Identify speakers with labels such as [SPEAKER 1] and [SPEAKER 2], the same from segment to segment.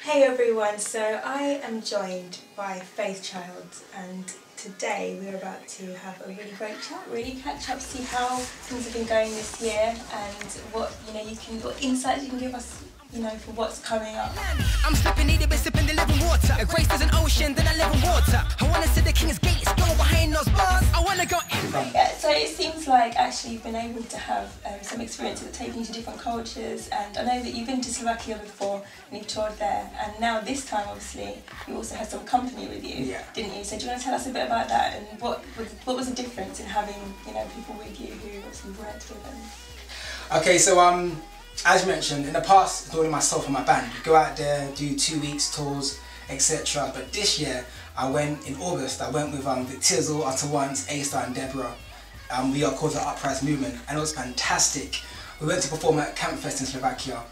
[SPEAKER 1] Hey everyone, so I am joined by Faith Child, and today we're about to have a really great chat, really catch up, see how things have been going this year and what what insights you can give us, for what's coming up.
[SPEAKER 2] I'm slipping, need a bit sipping the living water. A grace is an ocean, then I live in water. I wanna see the King's gates, go behind those bars. I wanna go in.
[SPEAKER 1] Yeah, so it seems like actually you've been able to have some experience of taking you to different cultures, and I know that you've been to Slovakia before and you've toured there, and now this time obviously you also had some company with you, didn't you? So do you want to tell us a bit about that and what was the difference in having people with you who obviously worked with them?
[SPEAKER 3] Okay, so as you mentioned, in the past, it's only myself and my band. We go out there, do 2 weeks tours, etc. But this year, I went in August. I went with Tizzle, Utter1, A-Star, and Deborah. We are called the Uprise Movement, and it was fantastic. We went to perform at Campfest in Slovakia,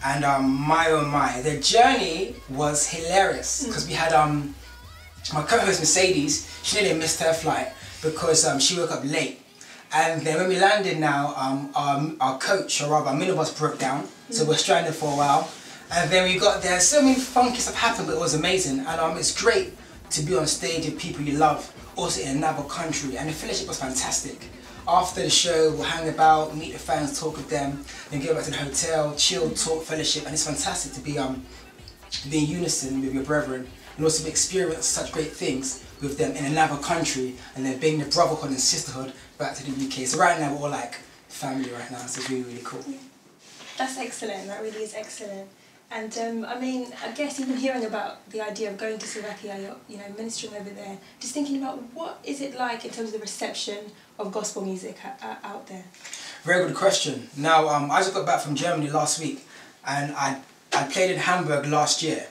[SPEAKER 3] and my oh my, the journey was hilarious because we had my co-host Mercedes. She nearly missed her flight because she woke up late. And then when we landed now, our coach, or rather our minibus broke down, so we're stranded for a while. And then we got there, so many funky stuff happened, but it was amazing. And it's great to be on stage with people you love, also in another country, and the fellowship was fantastic. After the show, we'll hang about, meet the fans, talk with them, then go back to the hotel, chill, talk, fellowship, and it's fantastic to be in unison with your brethren, and also experience such great things with them in another country, and then bring the brotherhood and sisterhood back to the UK. So right now we're all like family right now, so it's really, really cool.
[SPEAKER 1] Yeah. That's excellent, that really is excellent. And I mean, I guess even hearing about the idea of going to Slovakia, ministering over there, just thinking about what is it like in terms of the reception of gospel music out there?
[SPEAKER 3] Very good question. Now, I just got back from Germany last week, and I played in Hamburg last year,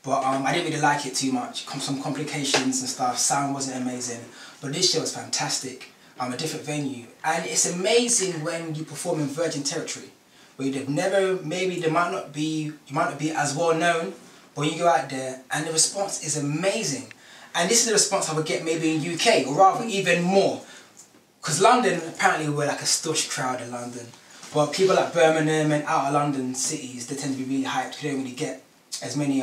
[SPEAKER 3] but I didn't really like it too much. Some complications and stuff, sound wasn't amazing, but this year was fantastic. A different venue, and it's amazing when you perform in virgin territory, where you might not be as well known, but you go out there and the response is amazing. And this is the response I would get maybe in UK, or rather even more, because London, apparently we're like a stush crowd in London, but people like Birmingham and outer London cities, they tend to be really hyped. You don't really get as many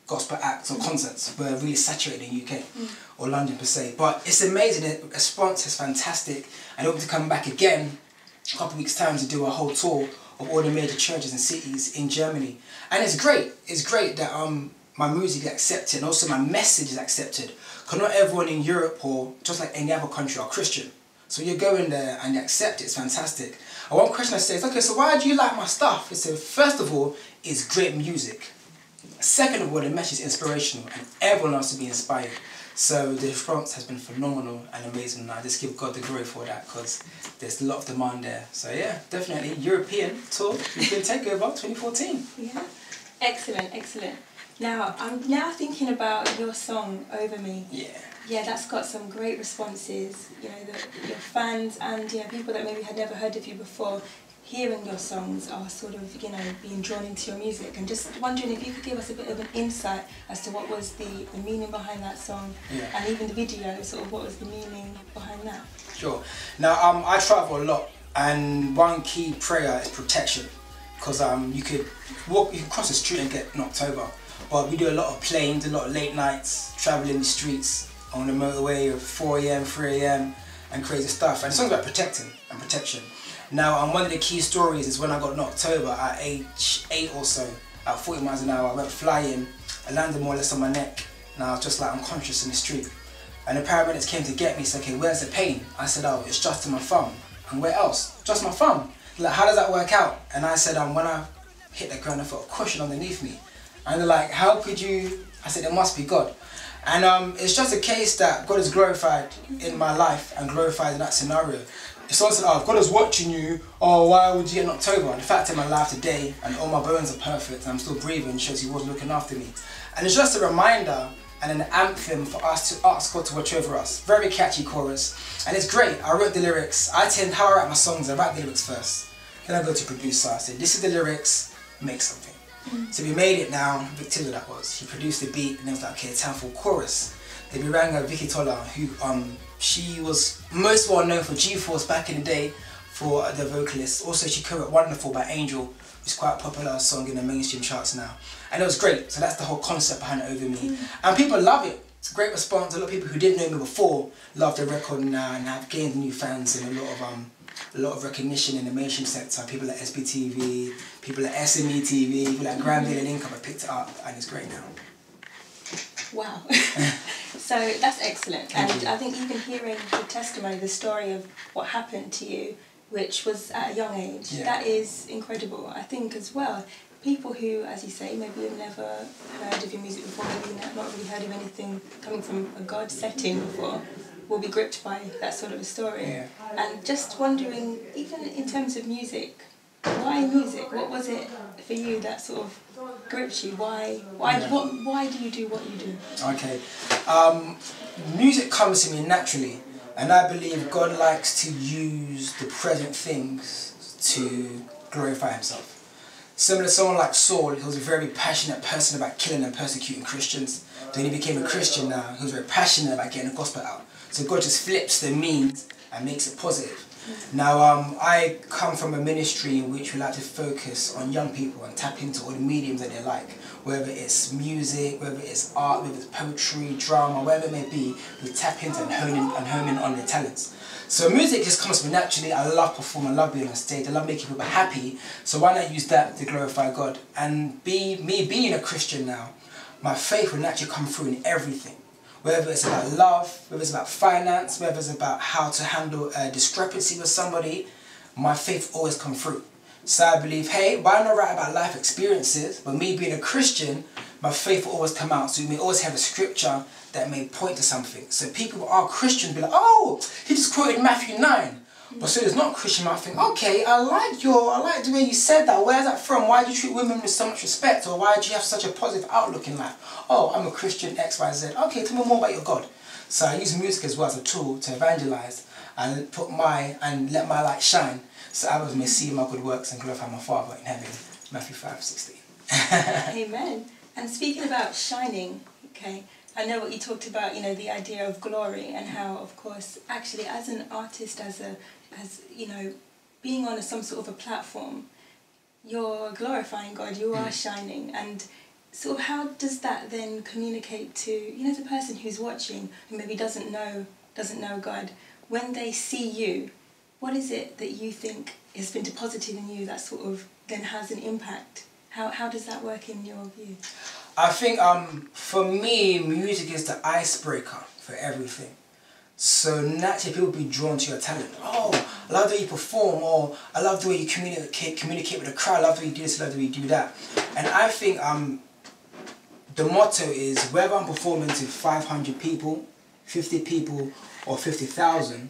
[SPEAKER 3] gospel acts or concerts. We're really saturated in UK or London per se, but it's amazing. The response is fantastic, and I hope to come back again a couple of weeks time to do a whole tour of all the major churches and cities in Germany. And it's great that my music is accepted, and also my message is accepted, because not everyone in Europe or just like any other country are Christian. So you go in there and you accept it. It's fantastic. And one question I say is, okay, so why do you like my stuff? It's first of all, it's great music. Second of all, the message is inspirational, and everyone wants to be inspired. So the response has been phenomenal and amazing, and I just give God the glory for that, because there's a lot of demand there. So yeah, definitely European tour, European Takeover 2014.
[SPEAKER 1] Yeah, excellent, excellent. Now, I'm now thinking about your song, Over Me. Yeah, that's got some great responses. Your fans and people that maybe had never heard of you before, hearing your songs are sort of, being drawn into your music, and just wondering if you could give us a bit of an insight as to what was the meaning behind that song, and even the video, sort of what was the meaning behind that.
[SPEAKER 3] Sure. Now, I travel a lot, and one key prayer is protection, because you can cross the street and get knocked over, but we do a lot of planes, a lot of late nights, traveling the streets on the motorway at 4 AM, 3 AM, and crazy stuff. And the song's about protecting and protection. Now, one of the key stories is when I got knocked over at age 8 or so, at 40 miles an hour. I went flying, I landed more or less on my neck, and I was just like unconscious in the street. And the paramedics came to get me, said, okay, where's the pain? I said, oh, it's just in my thumb. And where else? Just my thumb. Like, how does that work out? And I said, when I hit the ground, I felt a cushion underneath me. And they're like, how could you? I said, it must be God. And it's just a case that God is glorified in my life and glorified in that scenario. It's also, oh, if God is watching you, oh, why would you get knocked over? And the fact in my life today, and all my bones are perfect, and I'm still breathing, shows He was looking after me. And it's just a reminder and an anthem for us to ask God to watch over us. Very catchy chorus, and it's great. I wrote the lyrics. How I write my songs, I write the lyrics first. Then I go to producer, I said, this is the lyrics, make something. So we made it now, Victoria that was. She produced the beat, and then was like, okay, time for chorus. Then we rang Vicky Tola, who she was most well known for G-Force back in the day for the vocalist. Also, she co-wrote Wonderful by Angel It's quite a popular song in the mainstream charts now. And it was great. So that's the whole concept behind Over Me. And people love it. It's a great response. A lot of people who didn't know me before love the record now and have gained new fans and a lot of recognition in the mainstream sector. People like SMETV, people like SMETV, people like Granville and Income have picked it up, and it's great now.
[SPEAKER 1] Wow. So that's excellent. And I think even hearing the testimony, the story of what happened to you, which was at a young age, that is incredible. I think as well, people who, as you say, maybe have never heard of your music before, maybe not really heard of anything coming from a God setting before, will be gripped by that sort of a story.
[SPEAKER 3] Yeah.
[SPEAKER 1] And just wondering, even in terms of music, why music? What was it for you that sort of gripped you? Why do you do what you do?
[SPEAKER 3] Okay. Music comes to me naturally, and I believe God likes to use the present things to glorify himself. Similar to someone like Saul, he was a very passionate person about killing and persecuting Christians. Then he became a Christian now, he was very passionate about getting the gospel out. So God just flips the means and makes it positive. Now, I come from a ministry in which we like to focus on young people and tap into all the mediums that they like. Whether it's music, whether it's art, whether it's poetry, drama, whatever it may be, we tap into and hone in on their talents. So music just comes to me naturally. I love performing, I love being on stage, I love making people happy. So why not use that to glorify God? And me being a Christian now, my faith will naturally come through in everything. Whether it's about love, whether it's about finance, whether it's about how to handle a discrepancy with somebody, my faith always comes through. So I believe, hey, why not write about life experiences? But me being a Christian, my faith will always come out. So we may always have a scripture that may point to something. So people who are Christians be like, oh, he just quoted Matthew 9. But so there's not Christian, I think, okay, I like the way you said that. Where's that from? Why do you treat women with so much respect? Or why do you have such a positive outlook in life? Oh, I'm a Christian, X, Y, Z. Okay, tell me more about your God. So I use music as well as a tool to evangelize and let my light shine, so others may see my good works and glorify my Father in heaven. Matthew 5:16.
[SPEAKER 1] Amen. And speaking about shining, okay, I know what you talked about, you know, the idea of glory and how, of course, actually as an artist, as you know, being on some sort of a platform, you're glorifying God, you are shining. And so how does that then communicate to, you know, the person who's watching, who maybe doesn't know God, when they see you, what is it that you think has been deposited in you that sort of then has an impact? How does that work in your view?
[SPEAKER 3] I think for me, music is the icebreaker for everything. So naturally people will be drawn to your talent. Oh, I love the way you perform, or I love the way you communicate with the crowd, I love the way you do this, I love the way you do that. And I think the motto is, whether I'm performing to 500 people, 50 people, or 50,000,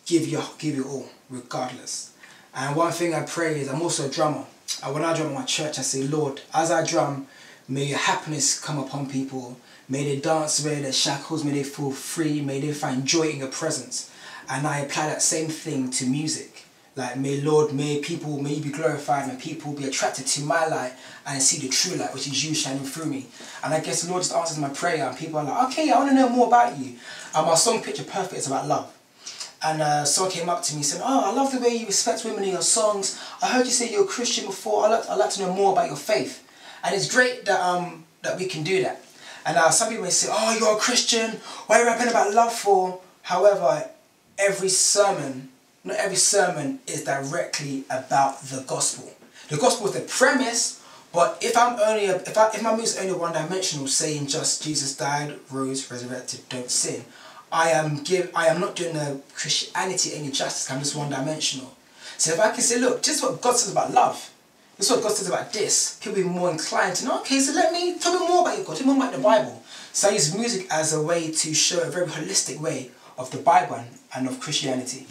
[SPEAKER 3] give your all, regardless. And one thing I pray is, I'm also a drummer. And when I drum in my church, I say, Lord, as I drum, may your happiness come upon people. May they dance away their shackles, may they feel free, may they find joy in your presence. And I apply that same thing to music. Like, may you be glorified, may people be attracted to my light and see the true light, which is you shining through me. And I guess the Lord just answers my prayer, and people are like, okay, I want to know more about you. And my song Picture Perfect is about love. And someone came up to me and said, oh, I love the way you respect women in your songs. I heard you say you're a Christian before. I'd like to know more about your faith. And it's great that we can do that. And some people may say, oh, you're a Christian, what are you rapping about love for? However, not every sermon is directly about the gospel. The gospel is the premise, but if my music is only one-dimensional, saying just Jesus died, rose, resurrected, don't sin, I am not doing the Christianity any justice. I'm just one-dimensional. So if I can say, look, this is what God says about love. This is what God says about this. People will be more inclined to know, okay, so tell me more about your God, tell me more about the Bible. So I use music as a way to show a very holistic way of the Bible and of Christianity.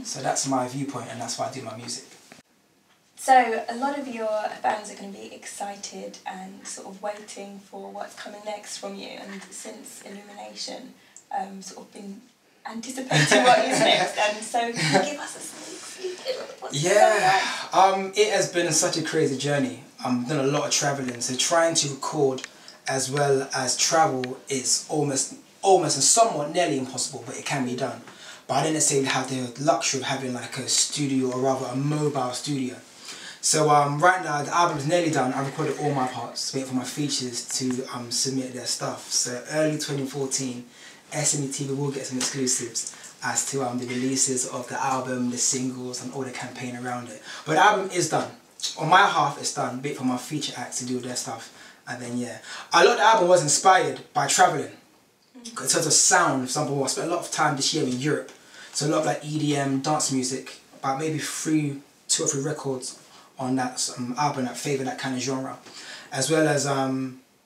[SPEAKER 3] So that's my viewpoint, and that's why I do my music.
[SPEAKER 1] So a lot of your fans are going to be excited and sort of waiting for what's coming next from you. And since Illumination, sort of been anticipating what is next. And so can you give us a sneak peek?
[SPEAKER 3] It has been such a crazy journey. I've done a lot of travelling, so trying to record as well as travel is almost and somewhat nearly impossible, but it can be done. But I didn't necessarily have the luxury of having like a studio, or rather a mobile studio. So right now the album is nearly done. I recorded all my parts, waiting for my features to submit their stuff. So early 2014, SMETV will get some exclusives as to the releases of the album, the singles and all the campaign around it. But the album is done. On my half it's done, wait for my feature acts to do their stuff. And then yeah, a lot of the album was inspired by travelling. In terms of sound, for example, I spent a lot of time this year in Europe. So a lot of like EDM, dance music, about maybe 2 or 3 records on that album that favour that kind of genre. As well as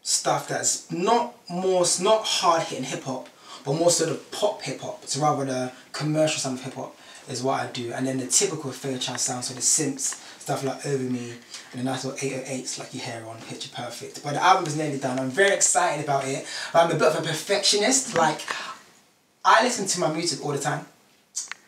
[SPEAKER 3] stuff that's not hard hitting hip hop, but more sort of pop hip hop. So rather the commercial sound of hip hop is what I do. And then the typical Fairchild sound, so the synths, stuff like Over Me, and the nice little 808s like you hear on Picture Perfect. But the album is nearly done. I'm very excited about it. But I'm a bit of a perfectionist. Like, I listen to my music all the time.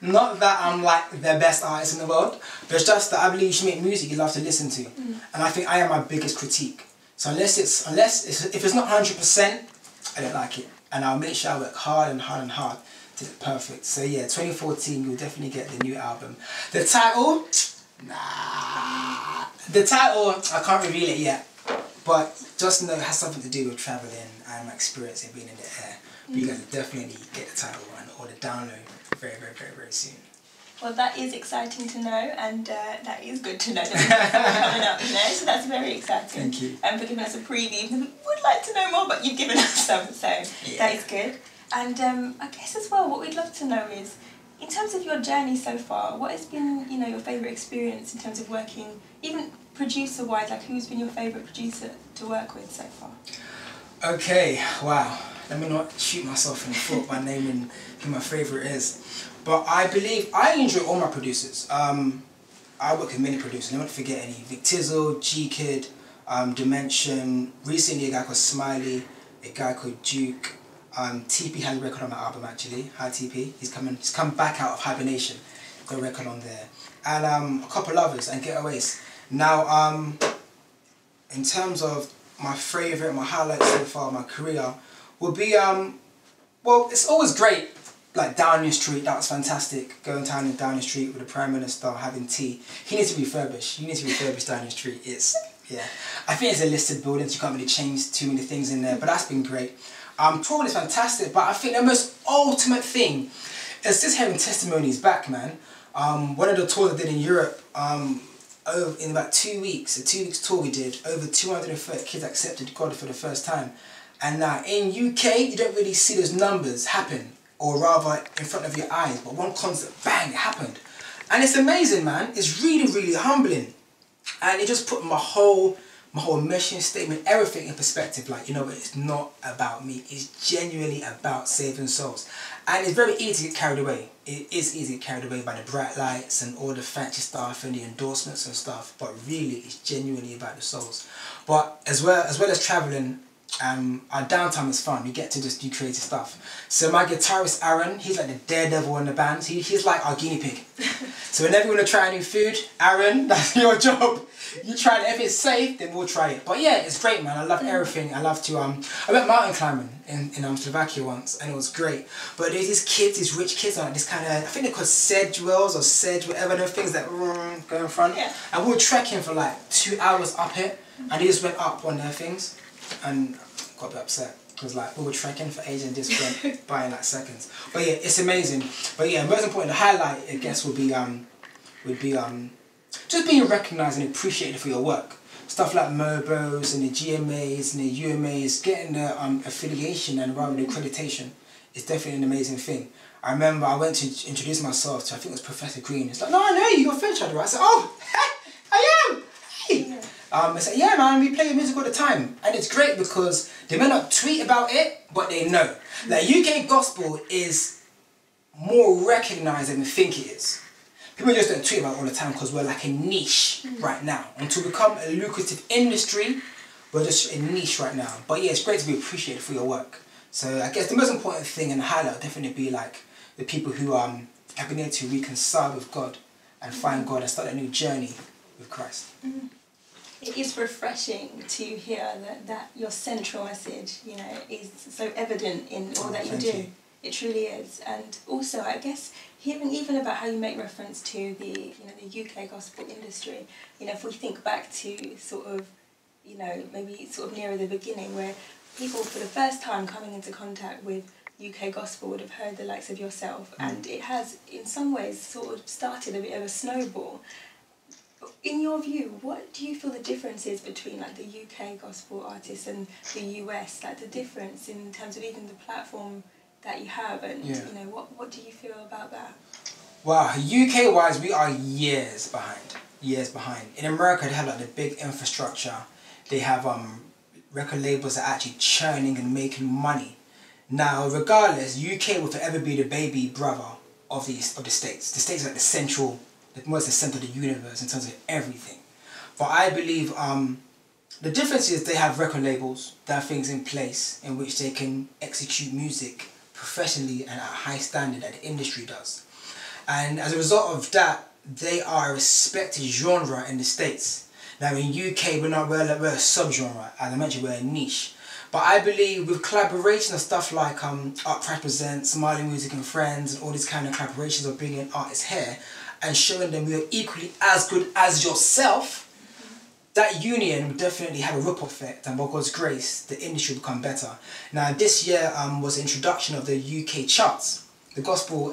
[SPEAKER 3] Not that I'm like the best artist in the world, but it's just that I believe you should make music you love to listen to. And I think I am my biggest critique. So if it's not 100%, I don't like it. And I'll make sure I work hard and hard and hard to get it perfect. So yeah, 2014, you'll definitely get the new album. The title, the title, I can't reveal it yet. But just know it has something to do with travelling and my experience in being in the air. But you guys will definitely get the title or the download very, very, very, very soon.
[SPEAKER 1] Well, that is exciting to know, and that is good to know that we're coming up, you know, so that's very exciting.
[SPEAKER 3] Thank you.
[SPEAKER 1] And for giving us a preview. We would like to know more, but you've given us some, so yeah. That is good. And I guess as well, what we'd love to know is, in terms of your journey so far, what has been, you know, your favourite experience in terms of working, even producer-wise, like who's been your favourite producer to work with so far?
[SPEAKER 3] Okay, wow. Let me not shoot myself in the foot by naming who my favourite is. But I believe I enjoy all my producers. I work with many producers, I don't forget any. Vic Tizzle, G-Kid, Dimension, recently a guy called Smiley, a guy called Duke. TP had a record on my album actually, Hi TP. He's come back out of hibernation, got a record on there. And a couple others and Getaways. Now, in terms of my favourite, my highlights so far, my career, would be, well, it's always great. Like Downing Street, that was fantastic. Going down in Downing Street with the Prime Minister, having tea. He needs to refurbish. You need to refurbish Downing Street. It's, yeah. I think it's a listed building, so you can't really change too many things in there, but that's been great. Touring is fantastic, but I think the most ultimate thing is just having testimonies back, man. One of the tours I did in Europe, in about 2 weeks, a 2 weeks tour we did, over 230 kids accepted God for the first time. And now in UK, you don't really see those numbers happen, or rather in front of your eyes, but one concert, bang, it happened. And it's amazing, man. It's really, really humbling. And it just put my whole mission statement, everything in perspective. Like, you know, it's not about me. It's genuinely about saving souls. And it's very easy to get carried away. It is easy to get carried away by the bright lights and all the fancy stuff and the endorsements and stuff. But really, it's genuinely about the souls. But as well as traveling, our downtime is fun. We get to just do crazy stuff. So my guitarist Aaron, he's like the daredevil in the band. He's like our guinea pig. So whenever you want to try new food, Aaron, that's your job. You try it. If it's safe, then we'll try it. But yeah, it's great, man. I love everything. I love to I went mountain climbing in Slovakia once, and it was great. But there's these kids, these rich kids, like this kind of, I think they're called sedge-wells or sedge, whatever, those things that go in front. Yeah. And we were trekking for like 2 hours up it, and they just went up on their things, and got a bit upset. Because like we were trekking for ages and just went by in like seconds. But yeah, it's amazing. But yeah, most important, the highlight I guess would be just being recognised and appreciated for your work. Stuff like MOBOs and the GMAs and the UMAs, getting the affiliation and rather the accreditation is definitely an amazing thing. I remember I went to introduce myself to, I think it was Professor Green. It's like, no, I know you, you're a Fairchild, right? I said, oh, hey, I am. Hey. I said, yeah, man, we play your music all the time. And it's great because they may not tweet about it, but they know. Like, UK gospel is more recognised than we think it is. People just don't tweet about it all the time because we're like a niche right now. And to become a lucrative industry, we're just a niche right now. But yeah, it's great to be appreciated for your work. So I guess the most important thing and the highlight would definitely be like the people who have been able to reconcile with God and find God and start a new journey with Christ.
[SPEAKER 1] It is refreshing to hear that your central message, you know, is so evident in all that you do. It truly is. And also, I guess, hearing even about how you make reference to the UK gospel industry, if we think back to sort of, maybe sort of nearer the beginning, where people for the first time coming into contact with UK gospel would have heard the likes of yourself, and it has in some ways sort of started a bit of a snowball. In your view, what do you feel the difference is between like the UK gospel artists and the US, like the difference in terms of even the platform that you have, and what do you feel about that?
[SPEAKER 3] Well, UK wise, we are years behind. In America, they have like the big infrastructure. They have record labels that are actually churning and making money. Now, regardless, UK will forever be the baby brother of the States. The States are like the central, almost the center of the universe in terms of everything. But I believe the difference is they have record labels, they have things in place in which they can execute music professionally and at a high standard that the industry does. And as a result of that, they are a respected genre in the States. Now in UK, we're a sub-genre. As I mentioned, we're a niche. But I believe with collaboration and stuff like Art Crash Presents, Smiling Music and Friends, and all these kind of collaborations of bringing artists here and showing them we are equally as good as yourself, that union will definitely have a ripple effect, and by God's grace, the industry will become better. Now this year was the introduction of the UK charts, the gospel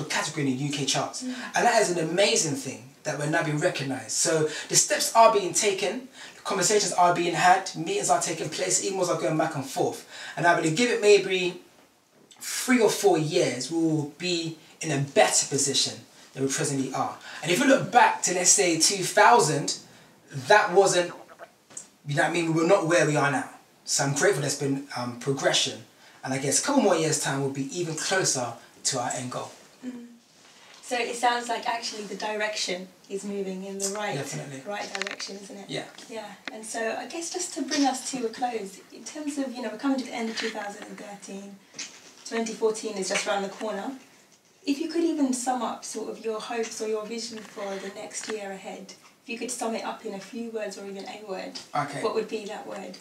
[SPEAKER 3] category in the UK charts. And that is an amazing thing that we're now being recognised. So the steps are being taken, the conversations are being had, meetings are taking place, emails are going back and forth. And I believe give it maybe 3 or 4 years, we will be in a better position than we presently are. And if you look back to, let's say, 2000, that wasn't, we were not where we are now. So I'm grateful there's been progression. And I guess a couple more years' time we'll be even closer to our end goal.
[SPEAKER 1] So it sounds like actually the direction is moving in the right direction, isn't it?
[SPEAKER 3] Yeah.
[SPEAKER 1] Yeah. And so I guess just to bring us to a close, in terms of, we're coming to the end of 2013, 2014 is just around the corner. If you could even sum up sort of your hopes or your vision for the next year ahead, if you could sum it up in a few words or even a word, what would be that word?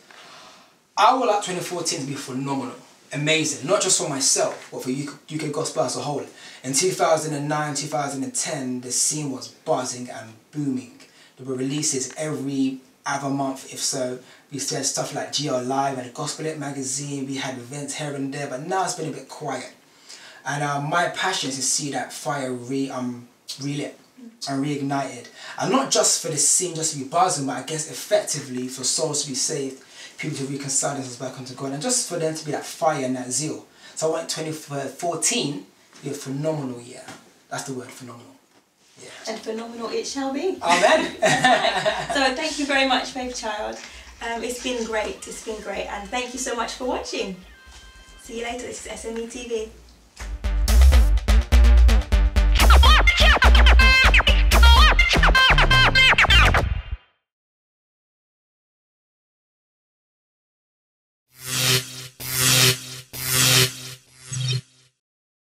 [SPEAKER 3] I would like 2014 to be phenomenal. Amazing, not just for myself, but for UK gospel as a whole. In 2009, 2010, the scene was buzzing and booming. There were releases every other month, if so. We said stuff like GR Live and the Gospel It magazine, we had events here and there, but now it's been a bit quiet. And my passion is to see that fire relit and reignited. And not just for the scene just to be buzzing, but I guess effectively for souls to be saved, people to reconcile themselves back unto God, and just for them to be that fire and that zeal. So I want 2014 to be a phenomenal year. That's the word, phenomenal. Yeah.
[SPEAKER 1] And phenomenal it shall be.
[SPEAKER 3] Amen.
[SPEAKER 1] So thank you very much, Faith Child. It's been great, and thank you so much for watching. See you later, this is SMETV.